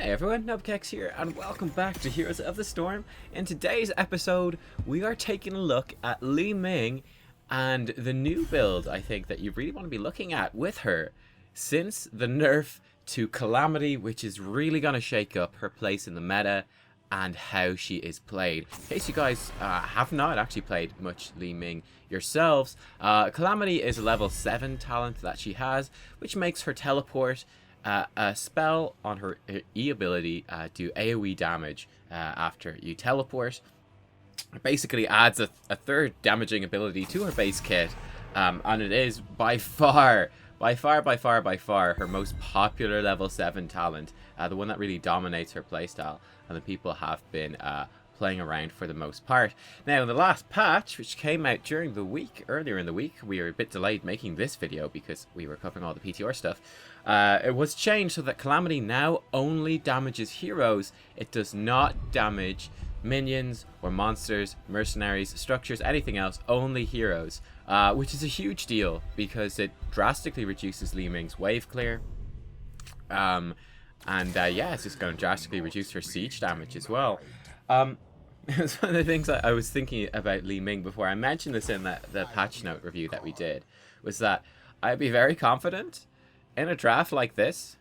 Hey everyone, Nubkeks here, and welcome back to Heroes of the Storm. In today's episode, we are taking a look at Li Ming and the new build I think that you really want to be looking at with her since the nerf to Calamity, which is really going to shake up her place in the meta and how she is played. In case you guys have not actually played much Li Ming yourselves, Calamity is a level 7 talent that she has, which makes her teleport a spell on her E ability do AoE damage after you teleport. It basically adds a third damaging ability to her base kit, and it is by far her most popular level 7 talent, the one that really dominates her playstyle, and the people have been playing around for the most part. Now, in the last patch, which came out during the week, earlier in the week, we were a bit delayed making this video because we were covering all the PTR stuff. It was changed so that Calamity now only damages heroes. It does not damage minions or monsters, mercenaries, structures, anything else, only heroes. Which is a huge deal because it drastically reduces Li Ming's wave clear. Yeah, it's just going to drastically reduce her siege damage as well. It's one of the things I was thinking about Li Ming before. I mentioned this in the patch note review that we did, was that I'd be very confident in a draft like this.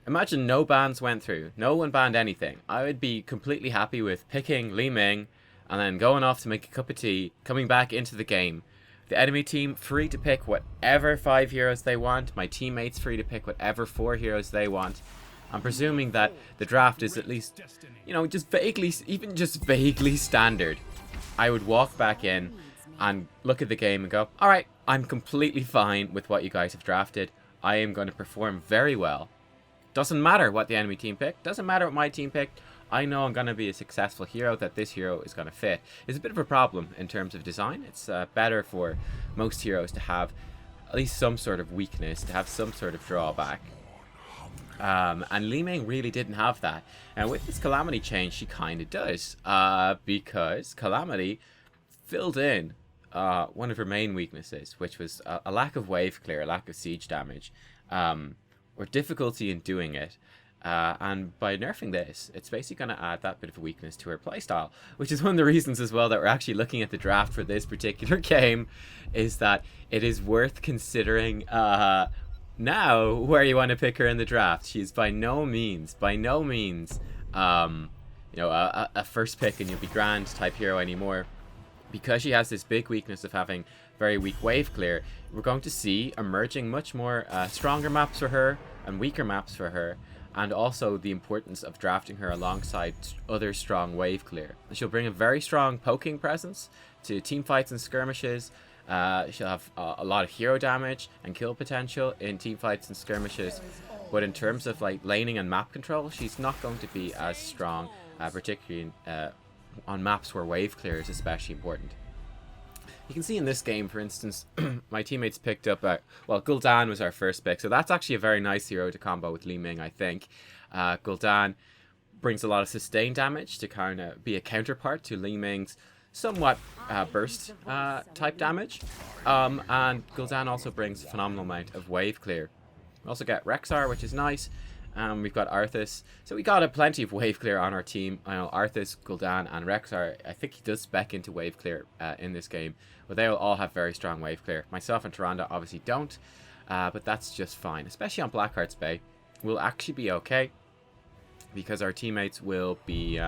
Imagine no bans went through, no one banned anything. I would be completely happy with picking Li Ming and then going off to make a cup of tea, coming back into the game. The enemy team free to pick whatever 5 heroes they want. My teammates free to pick whatever 4 heroes they want. I'm presuming that the draft is at least, you know, just vaguely, even just vaguely standard. I would walk back in and look at the game and go, alright, I'm completely fine with what you guys have drafted. I am going to perform very well. Doesn't matter what the enemy team picked. Doesn't matter what my team picked. I know I'm going to be a successful hero, that this hero is going to fit. It's a bit of a problem in terms of design. It's better for most heroes to have at least some sort of weakness, to have some sort of drawback. And Li Ming really didn't have that. And with this Calamity change, she kind of does. Because Calamity filled in one of her main weaknesses, which was a lack of wave clear, a lack of siege damage, or difficulty in doing it. And by nerfing this, it's basically going to add that bit of a weakness to her playstyle, which is one of the reasons as well that we're actually looking at the draft for this particular game, is that it is worth considering now where you want to pick her in the draft. She's by no means, you know, a first pick and you'll be grand type hero anymore. Because she has this big weakness of having very weak wave clear, we're going to see emerging much more stronger maps for her and weaker maps for her, and also the importance of drafting her alongside other strong wave clear. She'll bring a very strong poking presence to team fights and skirmishes. She'll have a lot of hero damage and kill potential in team fights and skirmishes, but in terms of like laning and map control, she's not going to be as strong, particularly on maps where wave clear is especially important. You can see in this game, for instance, my teammates picked up, well, Gul'dan was our first pick, so that's actually a very nice hero to combo with Li Ming, I think. Gul'dan brings a lot of sustained damage to kind of be a counterpart to Li Ming's somewhat burst type damage, and Gul'dan also brings a phenomenal amount of wave clear. We also get Rexxar, which is nice. We've got Arthas, so we got plenty of wave clear on our team. I know Arthas, Gul'dan, and Rexxar. I think he does spec into wave clear in this game, but they will all have very strong wave clear. Myself and Tyrande obviously don't, but that's just fine. Especially on Blackheart's Bay, we'll actually be okay because our teammates will be.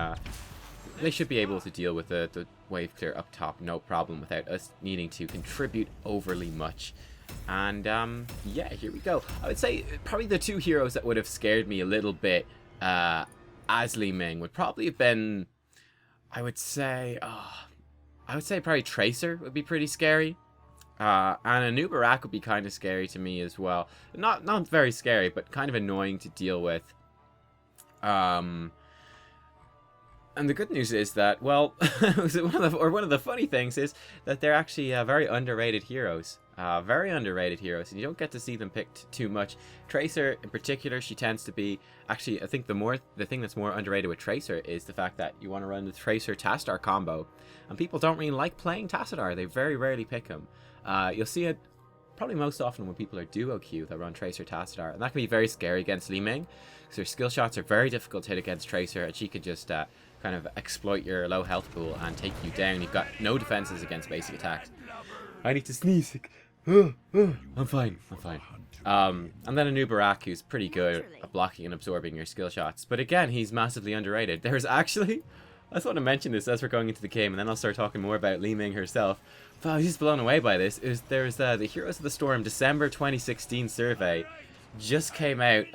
They should be able to deal with the wave clear up top, no problem, without us needing to contribute overly much. And yeah, here we go. I would say probably the 2 heroes that would have scared me a little bit as Li Ming would probably have been, I would say probably Tracer would be pretty scary, and a Nubkeks would be kind of scary to me as well. Not very scary, but kind of annoying to deal with. And the good news is that, well, one of the funny things is that they're actually very underrated heroes. Very underrated heroes, and you don't get to see them picked too much. Tracer, in particular, she tends to be... Actually, I think the thing that's more underrated with Tracer is the fact that you want to run the Tracer Tassadar combo, and people don't really like playing Tassadar. They very rarely pick him. You'll see it probably most often when people are duo queue that run Tracer Tassadar, and that can be very scary against Li Ming, because her skill shots are very difficult to hit against Tracer, and she can just kind of exploit your low health pool and take you down. You've got no defenses against basic attacks. I need to sneeze. I'm fine. And then a Nubkeks who's pretty good at blocking and absorbing your skill shots. But again, he's massively underrated. There's actually... I just want to mention this as we're going into the game, and then I'll start talking more about Li Ming herself. But I was just blown away by this. There's the Heroes of the Storm December 2016 survey. Just came out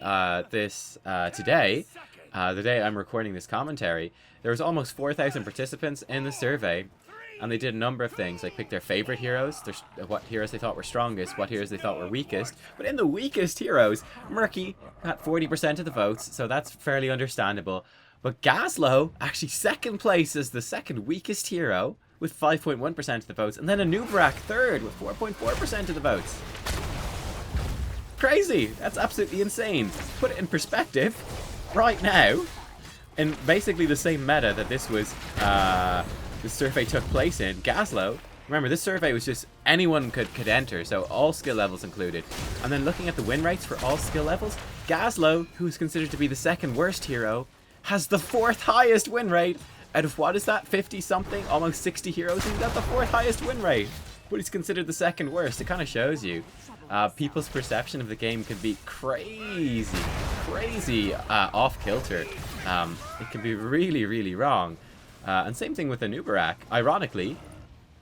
today, the day I'm recording this commentary. There was almost 4,000 participants in the survey. And they did a number of things, like pick their favorite heroes, what heroes they thought were strongest, what heroes they thought were weakest. But in the weakest heroes, Murky got 40% of the votes, so that's fairly understandable. But Gaslow, actually second place as the second weakest hero, with 5.1% of the votes. And then a Nubkeks third, with 4.4% of the votes. Crazy! That's absolutely insane. Put it in perspective, right now, in basically the same meta that this was... this survey took place in, Gaslow, remember this survey was just anyone could enter, so all skill levels included. And then looking at the win rates for all skill levels, Gaslow, who is considered to be the second worst hero, has the 4th highest win rate out of, what is that, 50 something, almost 60 heroes. He's got the 4th highest win rate, but he's considered the second worst. It kind of shows you people's perception of the game can be crazy off kilter. It can be really wrong. And same thing with a Nubkeks. Ironically,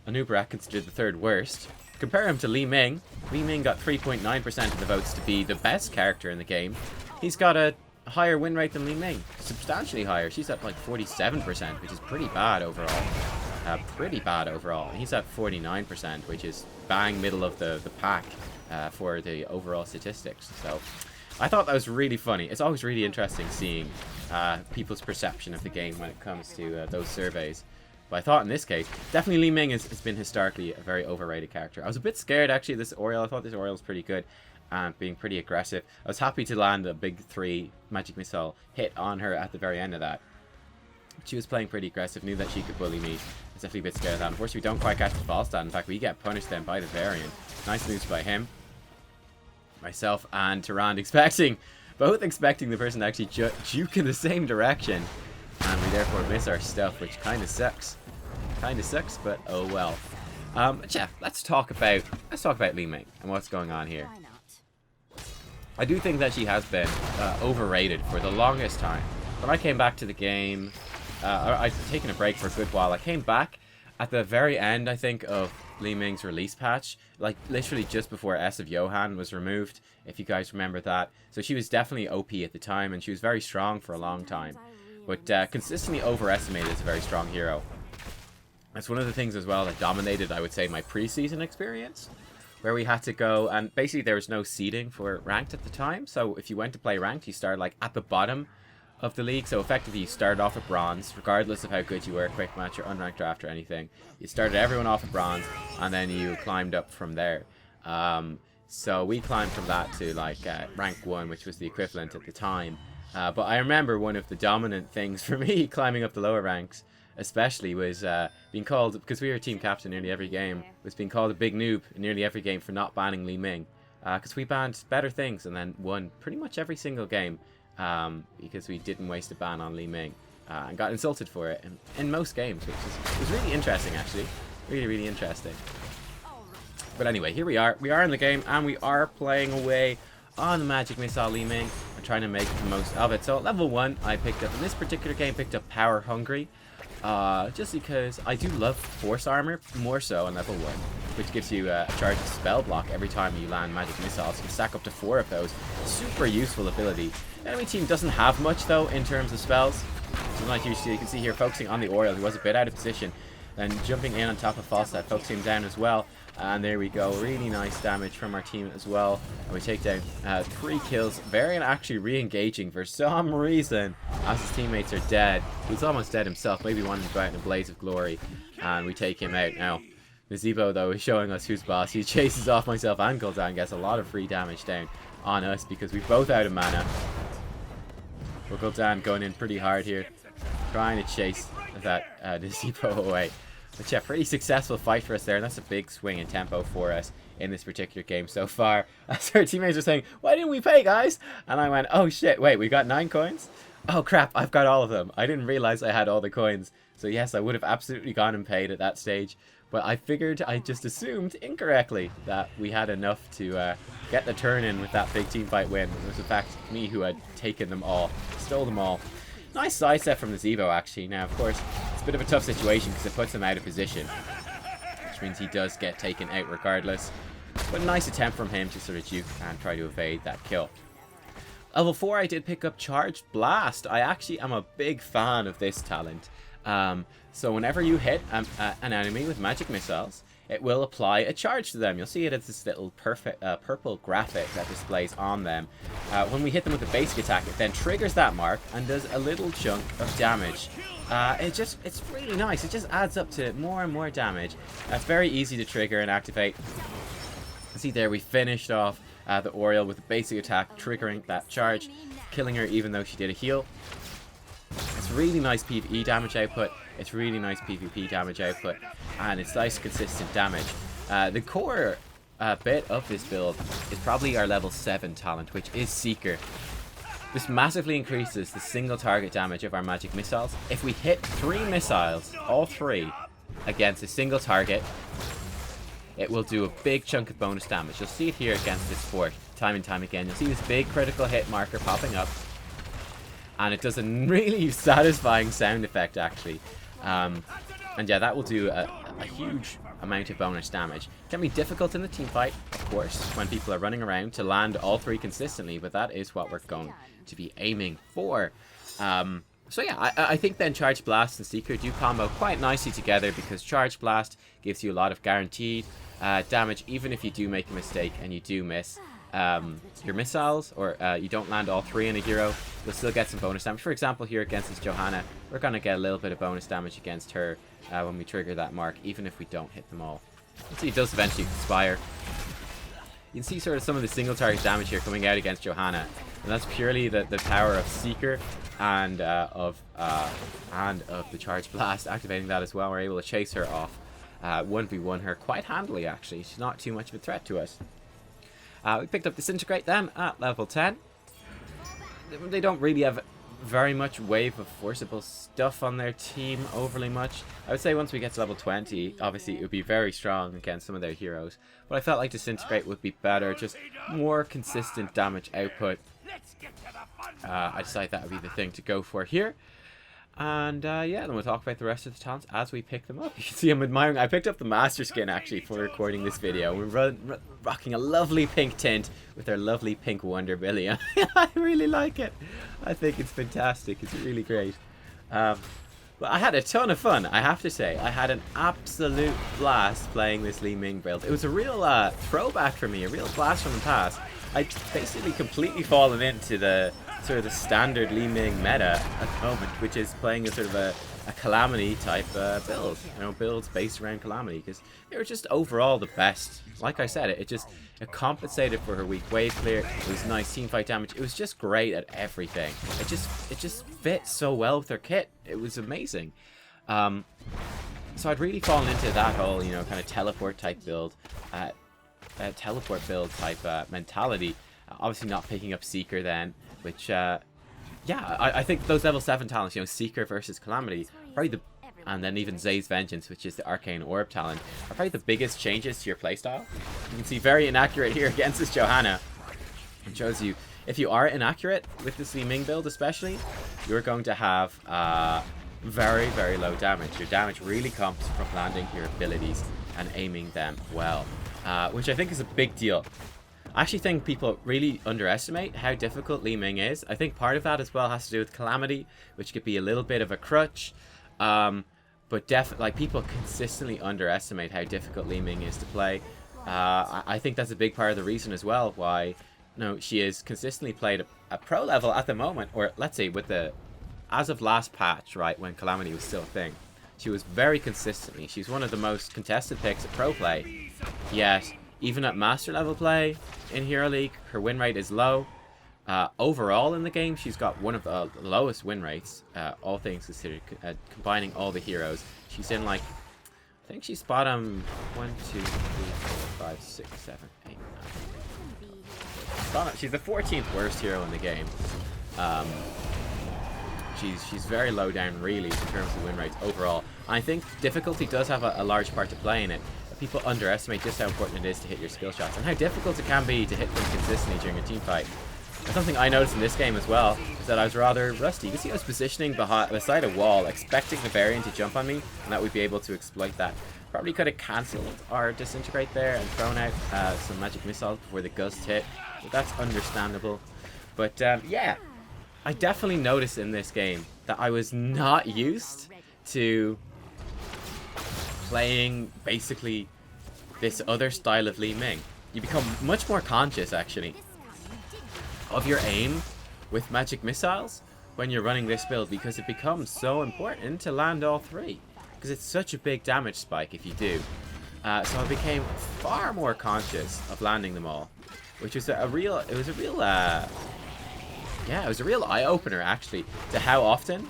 a Nubkeks considered the 3rd worst. Compare him to Li Ming. Li Ming got 3.9% of the votes to be the best character in the game. He's got a higher win rate than Li Ming. Substantially higher. She's at like 47%, which is pretty bad overall. And he's at 49%, which is bang middle of the pack for the overall statistics. So I thought that was really funny. It's always really interesting seeing people's perception of the game when it comes to those surveys. But I thought in this case, definitely Li Ming has been historically a very overrated character. I was a bit scared actually of this Oriole. I thought this Oriole was pretty good and being pretty aggressive. I was happy to land a big 3 magic missile hit on her at the very end of that. She was playing pretty aggressive, knew that she could bully me. I was definitely a bit scared of that. Unfortunately, we don't quite catch the false start. In fact, we get punished then by the variant. Nice moves by him. Myself and Tyrande both expecting the person to actually juke in the same direction, and we therefore miss our stuff, which kind of sucks. But oh well. But yeah, let's talk about Li Ming and what's going on here. I do think that she has been overrated for the longest time. When I came back to the game, I'd taken a break for a good while. I came back at the very end, I think, of Li Ming's release patch, like literally just before S of Johan was removed, if you guys remember that. So she was definitely OP at the time, and she was very strong for a long time, but consistently overestimated as a very strong hero. That's one of the things as well that dominated, I would say, my preseason experience, where we had to go, and basically there was no seeding for ranked at the time, so if you went to play ranked, you started like at the bottom of the league. So effectively you started off at bronze, regardless of how good you were, quick match or unranked draft or anything. You started everyone off at bronze, and then you climbed up from there. So we climbed from that to like rank 1, which was the equivalent at the time. But I remember one of the dominant things for me climbing up the lower ranks especially was being called, because we were team captain nearly every game, was being called a big noob in nearly every game for not banning Li Ming. Because we banned better things and then won pretty much every single game. Because we didn't waste a ban on Li Ming, and got insulted for it in most games, which was really interesting actually, really interesting. But anyway, here we are in the game, and we are playing away on the magic missile Li Ming and trying to make the most of it. So at level 1 I picked up, in this particular game, picked up Power Hungry, just because I do love Force Armor more so on level 1, which gives you a charge of spell block every time you land magic missiles. You can stack up to 4 of those. Super useful ability. Enemy team doesn't have much though in terms of spells. So like you can see here, focusing on the Oriole, who was a bit out of position, then jumping in on top of Falstad, focusing him down as well. And there we go, really nice damage from our team as well. And we take down 3 kills. Varian actually re-engaging for some reason as his teammates are dead. He's almost dead himself, maybe wanting to go out in a blaze of glory. And we take him out now. Nazebo though is showing us who's boss. He chases off myself and Gul'dan, gets a lot of free damage down on us because we're both out of mana. Gul'dan going in pretty hard here, trying to chase that Nazebo away. But yeah, pretty successful fight for us there, and that's a big swing in tempo for us in this particular game so far. As our teammates are saying, why didn't we pay, guys? And I went, oh shit, wait, we got 9 coins? Oh crap, I've got all of them. I didn't realize I had all the coins. So yes, I would have absolutely gone and paid at that stage. But I figured, I just assumed incorrectly that we had enough to get the turn in with that big team fight win. It was in fact me who had taken them all, stole them all. Nice sidestep from the Zeebo actually. Now of course, it's a bit of a tough situation because it puts him out of position, which means he does get taken out regardless. But a nice attempt from him to sort of juke and try to evade that kill. Level 4 I did pick up Charged Blast. I actually am a big fan of this talent. So whenever you hit an enemy with magic missiles, it will apply a charge to them. You'll see it as this little purple graphic that displays on them. When we hit them with a basic attack, it then triggers that mark and does a little chunk of damage. It's really nice. It just adds up to more and more damage. It's very easy to trigger and activate. See there, we finished off the Oriole with a basic attack, triggering that charge, killing her even though she did a heal. It's really nice PvE damage output, it's really nice PvP damage output, and it's nice consistent damage. The core bit of this build is probably our level 7 talent, which is Seeker. This massively increases the single target damage of our magic missiles. If we hit 3 missiles, all 3, against a single target, it will do a big chunk of bonus damage. You'll see it here against this fort time and time again. You'll see this big critical hit marker popping up, and it does a really satisfying sound effect actually. And yeah, that will do a huge amount of bonus damage. It can be difficult in the team fight, of course, when people are running around to land all 3 consistently, but that is what we're going to be aiming for. So yeah, I think then Charge Blast and Seeker do combo quite nicely together, because Charge Blast gives you a lot of guaranteed damage, even if you do make a mistake and you do miss your missiles, or you don't land all 3 in a hero, you'll still get some bonus damage. For example, here against this Johanna, we're going to get a little bit of bonus damage against her when we trigger that mark, even if we don't hit them all. So he does eventually expire. You can see sort of some of the single target damage here coming out against Johanna, and that's purely the power of Seeker and of the Charge Blast. Activating that as well, we're able to chase her off, 1v1 her quite handily actually. She's not too much of a threat to us. We picked up Disintegrate them at level 10. They don't really have very much wave of forcible stuff on their team, overly much. I would say once we get to level 20, obviously it would be very strong against some of their heroes. But I felt like Disintegrate would be better, just more consistent damage output. I decided that would be the thing to go for here. And yeah, then we'll talk about the rest of the talents as we pick them up. You can see I'm admiring. I picked up the Master Skin actually for recording this video. We're rocking a lovely pink tint with our lovely pink Wonder Billy. I really like it. I think it's fantastic. It's really great. But I had a ton of fun, I have to say. I had an absolute blast playing this Li Ming build. It was a real throwback for me, a real blast from the past. I'd basically completely fallen into the sort of the standard Li Ming meta at the moment, which is playing a sort of a Calamity type build, you know, builds based around Calamity, because they were just overall the best. Like I said, it compensated for her weak wave clear. It was nice team fight damage. It was just great at everything. It just fit so well with her kit. It was amazing. So I'd really fallen into that whole, you know, kind of teleport type build, teleport build type mentality. Obviously not picking up Seeker then, which yeah, I think those level 7 talents, you know, Seeker versus Calamity, probably and then even Zay's Vengeance, which is the Arcane Orb talent, are probably the biggest changes to your playstyle. You can see very inaccurate here against this Johanna. It shows you, if you are inaccurate with this Li Ming build especially, you're going to have very, very low damage. Your damage really comes from landing your abilities and aiming them well, which I think is a big deal. I actually think people really underestimate how difficult Li Ming is. I think part of that as well has to do with Calamity, which could be a little bit of a crutch. But definitely, like, people consistently underestimate how difficult Li Ming is to play. I think that's a big part of the reason as well why, you know, she is consistently played at pro level at the moment, or let's say with as of last patch, right, when Calamity was still a thing. She was very consistently. She's one of the most contested picks at pro play. Yet, even at master level play in Hero League, her win rate is low. Overall in the game, she's got one of the lowest win rates, all things considered, combining all the heroes. She's in like, I think she's bottom 1, 2, 3, 4, 5, 6, 7, 8, 9. She's the 14th worst hero in the game. She's very low down, really, in terms of win rates overall. And I think difficulty does have a large part to play in it. People underestimate just how important it is to hit your skill shots and how difficult it can be to hit them consistently during a team fight. And something I noticed in this game as well is that I was rather rusty. You can see I was positioning beside a wall, expecting the variant to jump on me, and that we'd be able to exploit that. Probably could have cancelled our disintegrate there and thrown out some magic missiles before the gust hit, but that's understandable. But yeah, I definitely noticed in this game that I was not used to playing basically this other style of Li Ming. You become much more conscious, actually, of your aim with magic missiles when you're running this build, because it becomes so important to land all three, because it's such a big damage spike if you do. So I became far more conscious of landing them all, which was a real eye-opener, actually, to how often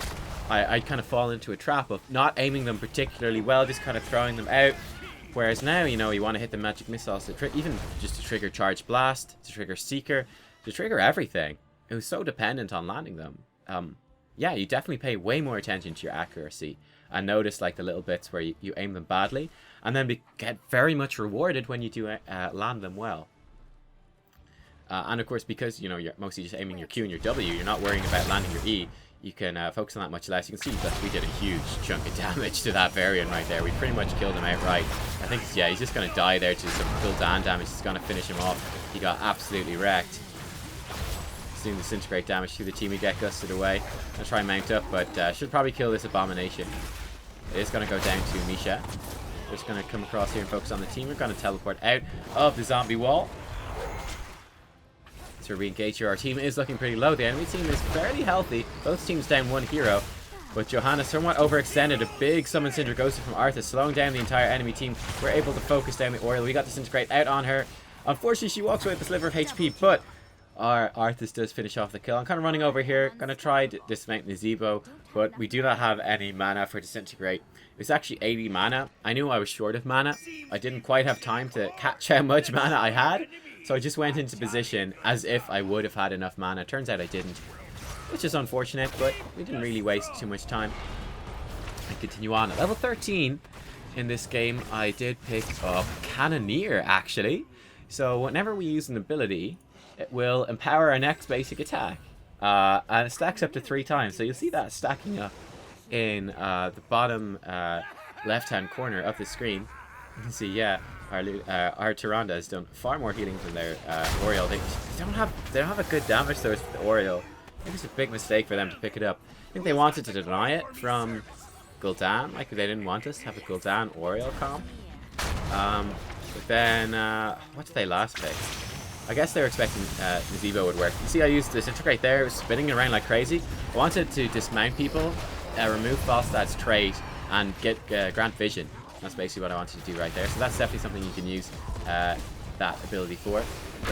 I kind of fall into a trap of not aiming them particularly well, just kind of throwing them out. Whereas now, you know, you want to hit the magic missiles, even just to trigger Charge Blast, to trigger Seeker, to trigger everything. It was so dependent on landing them. Yeah, you definitely pay way more attention to your accuracy and notice like the little bits where you aim them badly, and then get very much rewarded when you do land them well. And of course, because, you know, you're mostly just aiming your Q and your W, you're not worrying about landing your E. You can focus on that much less. You can see that we did a huge chunk of damage to that variant right there. We pretty much killed him outright. I think, yeah, he's just going to die there to some Gul'dan damage. It's going to finish him off. He got absolutely wrecked. Seeing disintegrate damage to the team. We get gusted away. Gonna try and mount up, but should probably kill this abomination. It is going to go down to Misha. We're just going to come across here and focus on the team. We're going to teleport out of the zombie wall. To re-engage here. Our team is looking pretty low. The enemy team is fairly healthy. Both teams down one hero. But Johanna somewhat overextended. A big summon Syndra Ghost from Arthas, slowing down the entire enemy team. We're able to focus down the Oriole. We got Disintegrate out on her. Unfortunately, she walks away with a sliver of HP, but our Arthas does finish off the kill. I'm kind of running over here. Gonna try to dismount Nazebo, but we do not have any mana for Disintegrate. It's actually 80 mana. I knew I was short of mana. I didn't quite have time to catch how much mana I had. So I just went into position as if I would have had enough mana. Turns out I didn't, which is unfortunate, but we didn't really waste too much time. And continue on. At level 13 in this game, I did pick up Cannoneer, actually. So whenever we use an ability, it will empower our next basic attack. And it stacks up to 3 times. So you'll see that stacking up in the bottom left-hand corner of the screen. You can see, yeah, our Tyrande has done far more healing than their Oriole. They don't have a good damage source for the Oriole. I think it's a big mistake for them to pick it up. I think they wanted to deny it from Gul'dan, like they didn't want us to have a Gul'dan Oriole comp. But then, what did they last pick? I guess they were expecting Nazebo would work. You see, I used Disintegrate there. It was spinning around like crazy. I wanted to dismount people, remove Falstad's trait, and get Grant Vision. That's basically what I wanted to do right there. So that's definitely something you can use that ability for.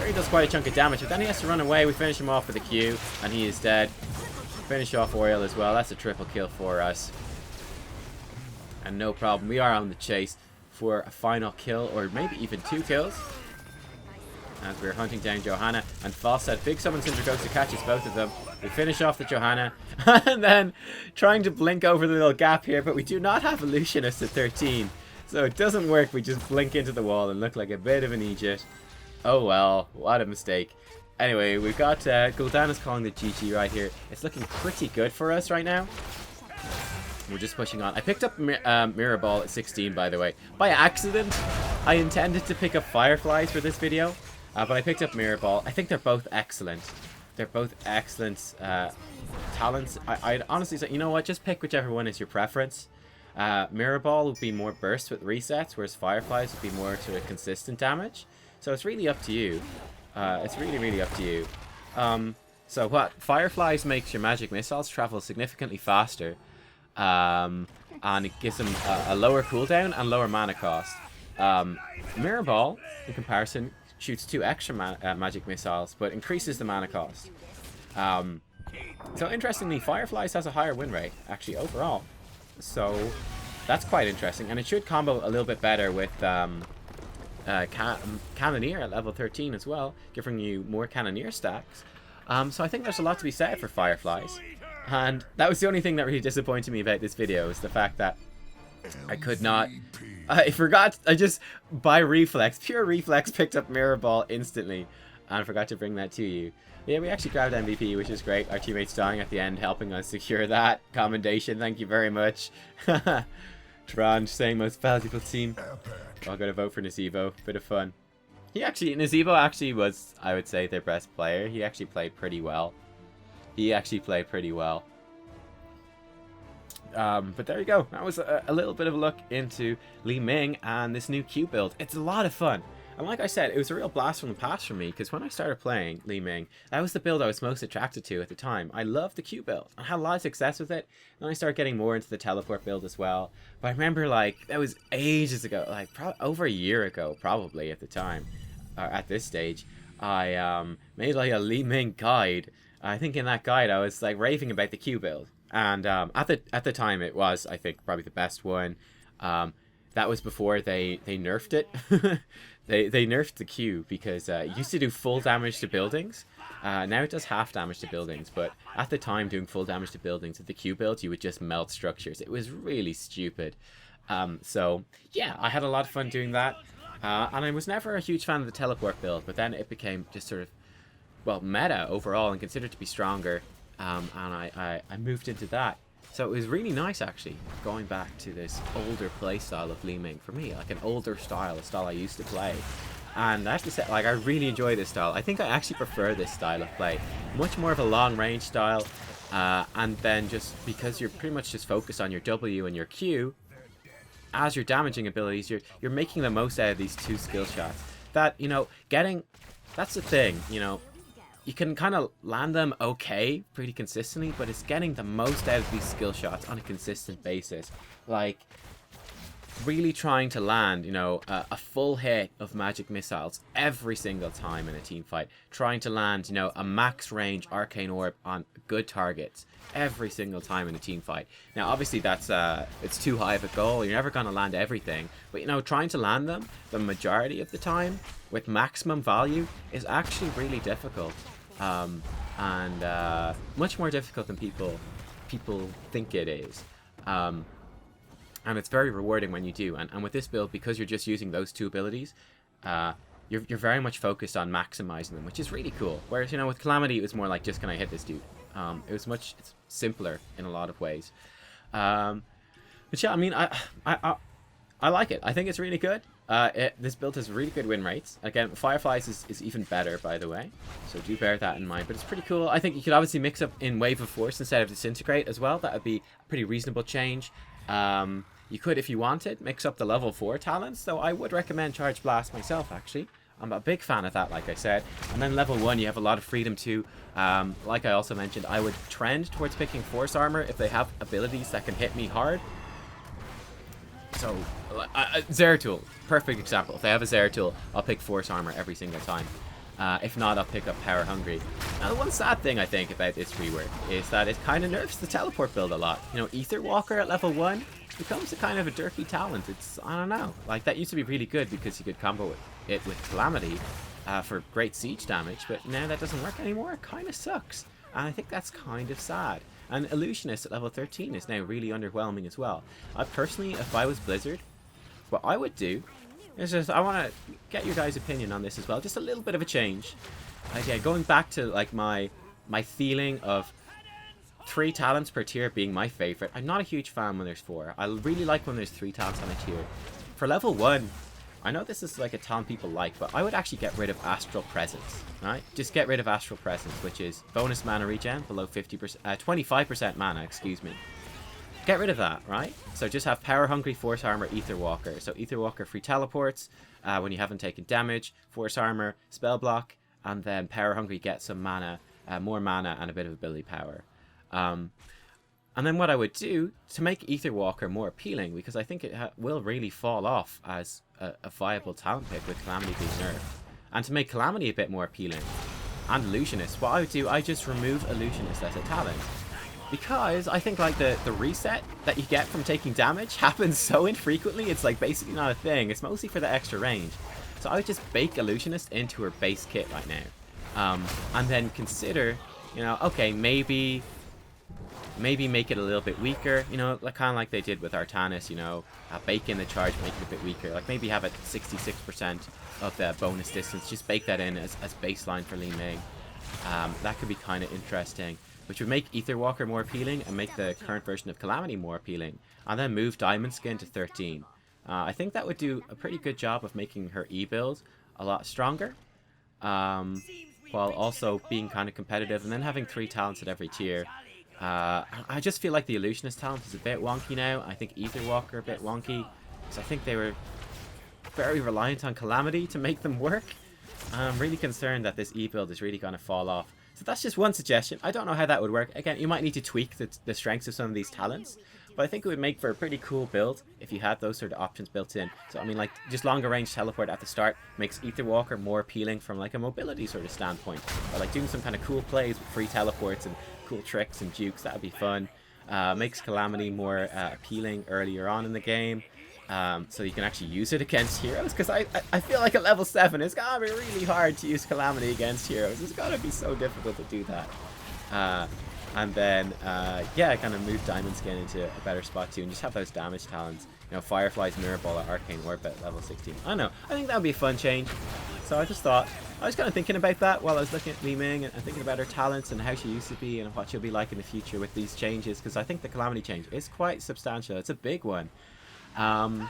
He does quite a chunk of damage, but then he has to run away. We finish him off with a Q, and he is dead. Finish off Oriole as well. That's a triple kill for us. And no problem. We are on the chase for a final kill, or maybe even 2 kills. As we're hunting down Johanna and Falstad. Big summon Syndra Ghost to catches both of them. We finish off the Johanna. And then trying to blink over the little gap here, but we do not have Illusionist at 13. So it doesn't work. We just blink into the wall and look like a bit of an idiot. Oh well, what a mistake. Anyway, we've got Gul'dan is calling the GG right here. It's looking pretty good for us right now. We're just pushing on. I picked up Mirror Ball at 16, by the way. By accident, I intended to pick up Fireflies for this video. But I picked up Mirror Ball. I think they're both excellent. They're both excellent talents. I'd honestly say, you know what? Just pick whichever one is your preference. Mirror Ball would be more burst with resets, whereas Fireflies would be more to a consistent damage. So it's really up to you. It's really up to you. So what? Fireflies makes your magic missiles travel significantly faster. And it gives them a lower cooldown and lower mana cost. Mirror Ball, in comparison, shoots 2 extra magic missiles, but increases the mana cost. So interestingly, Fireflies has a higher win rate, actually, overall. So that's quite interesting. And it should combo a little bit better with Cannoneer at level 13 as well, giving you more Cannoneer stacks. So I think there's a lot to be said for Fireflies. And that was the only thing that really disappointed me about this video, is the fact that I could not... I forgot, I just, by reflex, pure reflex, picked up Mirror Ball instantly. And forgot to bring that to you. Yeah, we actually grabbed MVP, which is great. Our teammates dying at the end, helping us secure that commendation. Thank you very much. Tron saying most valuable team. I'll go to vote for Nazeebo. Bit of fun. Nazeebo actually was, I would say, their best player. He actually played pretty well. But there you go. That was a little bit of a look into Li Ming and this new Q build. It's a lot of fun. And like I said, it was a real blast from the past for me, because when I started playing Li Ming, that was the build I was most attracted to at the time. I loved the Q build. I had a lot of success with it. Then I started getting more into the teleport build as well. But I remember, like, that was ages ago, like over a year ago, probably at the time, at this stage, I made like a Li Ming guide. I think in that guide I was like raving about the Q build. And at the time it was, I think, probably the best one. That was before they nerfed it. They nerfed the Q because it used to do full damage to buildings. Now it does half damage to buildings, but at the time doing full damage to buildings with the Q build, you would just melt structures. It was really stupid. So yeah, I had a lot of fun doing that. And I was never a huge fan of the teleport build, but then it became just sort of, well, meta overall and considered to be stronger. And I moved into that. So it was really nice, actually, going back to this older play style of Li Ming. For me, like an older style, a style I used to play. And I have to say, like, I really enjoy this style. I think I actually prefer this style of play. Much more of a long-range style. And then just because you're pretty much just focused on your W and your Q, as your damaging abilities, you're making the most out of these two skill shots. That, you know, that's the thing, you know. You can kind of land them okay, pretty consistently, but it's getting the most out of these skill shots on a consistent basis. Like, really trying to land, you know, a full hit of magic missiles every single time in a team fight. Trying to land, you know, a max range arcane orb on good targets every single time in a team fight. Now, obviously, that's it's too high of a goal. You're never going to land everything. But, you know, trying to land them the majority of the time with maximum value is actually really difficult. And much more difficult than people think it is. And it's very rewarding when you do. And with this build, because you're just using those two abilities, you're very much focused on maximizing them, which is really cool. Whereas, you know, with Calamity, it was more like, just can I hit this dude? It was much simpler in a lot of ways. But yeah, I mean, I like it. I think it's really good. This build has really good win rates. Again, Fireflies is even better, by the way. So do bear that in mind. But it's pretty cool. I think you could obviously mix up in Wave of Force instead of Disintegrate as well. That would be a pretty reasonable change. You could, if you wanted, mix up the level 4 talents. Though I would recommend Charge Blast myself, actually. I'm a big fan of that, like I said. And then level 1, you have a lot of freedom too. Like I also mentioned, I would trend towards picking Force Armor if they have abilities that can hit me hard. So, Zeratul, perfect example. If I have a Zeratul, I'll pick Force Armor every single time. If not, I'll pick up Power Hungry. Now, the one sad thing I think about this rework is that it kind of nerfs the teleport build a lot. You know, Ether Walker at level 1 becomes a kind of a dirty talent. It's, I don't know, like that used to be really good because you could combo it with Calamity for great siege damage, but now that doesn't work anymore. It kind of sucks. And I think that's kind of sad. And Illusionist at level 13 is now really underwhelming as well. I personally, if I was Blizzard, what I would do is just, I want to get your guys' opinion on this as well. Just a little bit of a change. Okay, going back to like my feeling of 3 talents per tier being my favorite. I'm not a huge fan when there's 4. I really like when there's 3 talents on a tier. For level 1, I know this is like a talent people like, but I would actually get rid of Astral Presence, right? Just get rid of Astral Presence, which is bonus mana regen below 50%, 25% mana, excuse me. Get rid of that, right? So just have Power Hungry, Force Armor, Ether Walker. So Ether Walker free teleports when you haven't taken damage, Force Armor, Spell Block, and then Power Hungry gets some mana, more mana and a bit of ability power. And then what I would do to make Ether Walker more appealing, because I think it will really fall off as a viable talent pick with Calamity being nerfed, and to make Calamity a bit more appealing, and Illusionist, what I would do, I just remove Illusionist as a talent, because I think like the reset that you get from taking damage happens so infrequently, it's like basically not a thing. It's mostly for the extra range. So I would just bake Illusionist into her base kit right now. And then consider, you know, okay, maybe make it a little bit weaker, you know, like kind of like they did with Artanis, you know, bake in the charge, make it a bit weaker, like maybe have it 66% of the bonus distance, just bake that in as baseline for Li Ming. That could be kind of interesting, which would make Ether Walker more appealing and make the current version of Calamity more appealing, and then move Diamond Skin to 13. I think that would do a pretty good job of making her E-build a lot stronger, while also being kind of competitive, and then having 3 talents at every tier. I just feel like the Illusionist talent is a bit wonky now. I think Ether Walker a bit wonky, because I think they were very reliant on Calamity to make them work. I'm really concerned that this E-build is really going to fall off. So that's just one suggestion. I don't know how that would work. Again, you might need to tweak the strengths of some of these talents, but I think it would make for a pretty cool build if you had those sort of options built in. So I mean, like, just longer range teleport at the start makes Ether Walker more appealing from like a mobility sort of standpoint, or like doing some kind of cool plays with free teleports and cool tricks and jukes. That would be fun. Makes Calamity more appealing earlier on in the game, so you can actually use it against heroes, because I feel like at level 7 it's gonna be really hard to use Calamity against heroes. It's gonna be so difficult to do that. And then yeah, kind of move Diamond Skin into a better spot too, and just have those damage talents, you know, Firefly's Mirror Ball at Arcane Orb at level 16. I don't know, I think that would be a fun change. So I just thought, I was kind of thinking about that while I was looking at Li Ming and thinking about her talents and how she used to be and what she'll be like in the future with these changes, because I think the Calamity change is quite substantial. It's a big one. And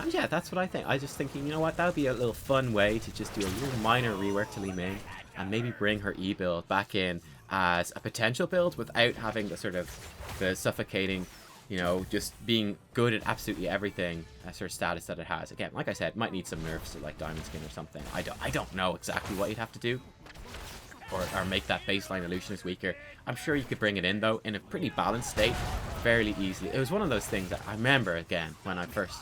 yeah, that's what I think. I was just thinking, you know what, that would be a little fun way to just do a little minor rework to Li Ming and maybe bring her E-build back in as a potential build without having the sort of the suffocating, you know, just being good at absolutely everything sort of status that it has. Again, like I said, might need some nerfs to like Diamond Skin or something. I don't know exactly what you'd have to do, or make that baseline Illusionist weaker. I'm sure you could bring it in though in a pretty balanced state fairly easily. It was one of those things that I remember, again, when I first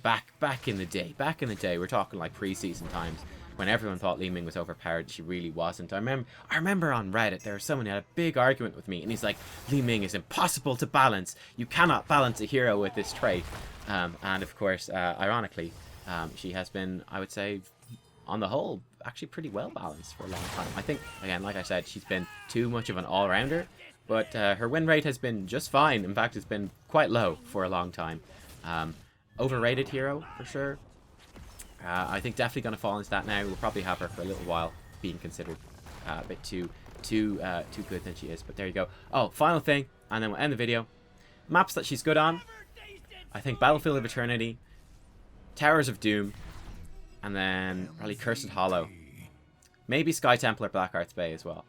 back in the day, we're talking like pre-season times, when everyone thought Li Ming was overpowered. She really wasn't. I remember on Reddit there was someone who had a big argument with me, and he's like, Li Ming is impossible to balance. You cannot balance a hero with this trait. And of course, ironically, she has been, I would say, on the whole, actually pretty well balanced for a long time. I think, again, like I said, she's been too much of an all-rounder, but her win rate has been just fine. In fact, it's been quite low for a long time. Overrated hero, for sure. I think definitely going to fall into that now. We'll probably have her for a little while, being considered a bit too good than she is. But there you go. Oh, final thing, and then we'll end the video. Maps that she's good on. I think Battlefield of Eternity, Towers of Doom, and then probably Cursed Hollow. Maybe Sky Temple or Blackheart's Bay as well.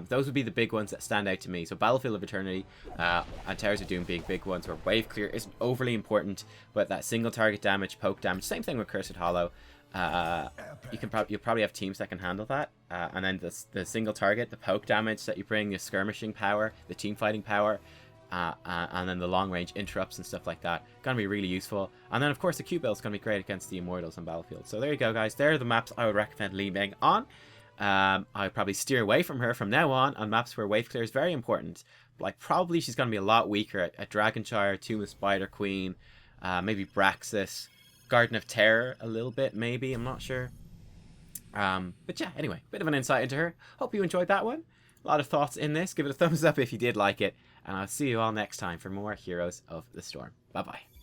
Those would be the big ones that stand out to me. So Battlefield of Eternity and Towers of Doom being big ones where wave clear isn't overly important, but that single target damage, poke damage, same thing with Cursed Hollow. You'll probably have teams that can handle that. And then the single target, the poke damage that you bring, the skirmishing power, the team fighting power, and then the long range interrupts and stuff like that. Gonna be really useful. And then of course the Q build is gonna be great against the Immortals on Battlefield. So there you go, guys. There are the maps I would recommend Li Ming on. I would probably steer away from her from now on maps where wave clear is very important. Like, probably she's going to be a lot weaker at Dragonshire, Tomb of Spider Queen, maybe Braxis, Garden of Terror a little bit, maybe, I'm not sure. But yeah, anyway, bit of an insight into her. Hope you enjoyed that one. A lot of thoughts in this. Give it a thumbs up if you did like it, and I'll see you all next time for more Heroes of the Storm. Bye bye.